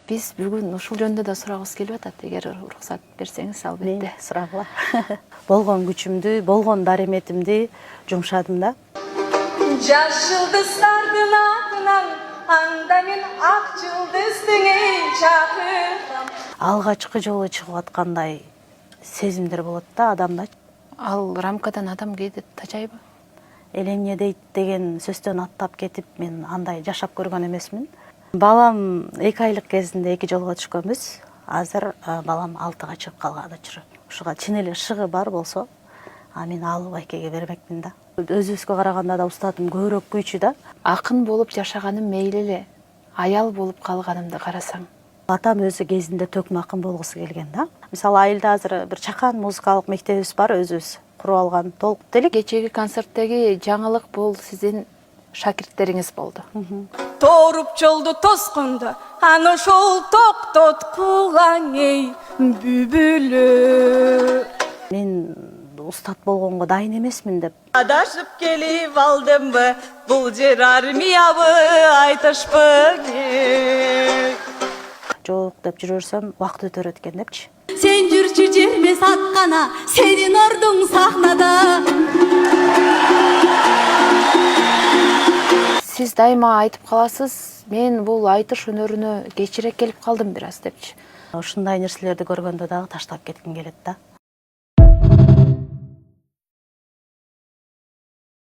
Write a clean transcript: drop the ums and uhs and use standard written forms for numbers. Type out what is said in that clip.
Биз бүгүн ушул жөнүндө да сурагыбыз келип атат. Эгер уруксат берсеңиз, албетте. Сурагыла. Болгон күчүмдү, болгон дареметимди жумшадым да. Жаш жылдыздардын атынан анда мен ак жылдыздың чакырам. Алгачкы жолу чыгып аткандай сезимдер болот да адамда. Ал рамкадан адам кээде тажайбы? Элеңе дейт деген сөздөн аттап кетип мен андай жашап көргөн эмесмин. Балам 2 айлык кезинде 2 жолго түшкөнбүз. Азыр балам 6-га чыгып калган учур. Ушуга чын эле шыгы бар болсо, мен алып байкеге бермекмин да. Өзүбүзгө караганда да устатым көбүрөөк күйчү да. Акын болуп жашаганым мейли эле, аял болуп калганымды карасаң. Атам өзү кезинде төкмө акын болгусу келген да. Мисалы айылда азыр бир чакан музыкалык мектебибиз бар, өзүбүз куруп алган. Толук делик. Кечеги концерттеги жаңылык бул сиздин шакирттериңиз болду. Торуп жолду тоскондо аны ошол токтоткула эй бүбүлү. Мен устат болгонго дайын эмесмин деп. Адашып келип алдымбы, бул жер армиябы айтышпы керек. Жок деп жүрө берсем, убакыт өтөр экен депчи. Сен жүрчү жерме саткана, сенин ордуң сахнада. Сиз дайыма айтып каласыз, мен бул айтыш өнөрүнө кечирээк келип калдым бир аз депчи. Ушундай нерселерди көргөндө дагы таштап кетким келет да.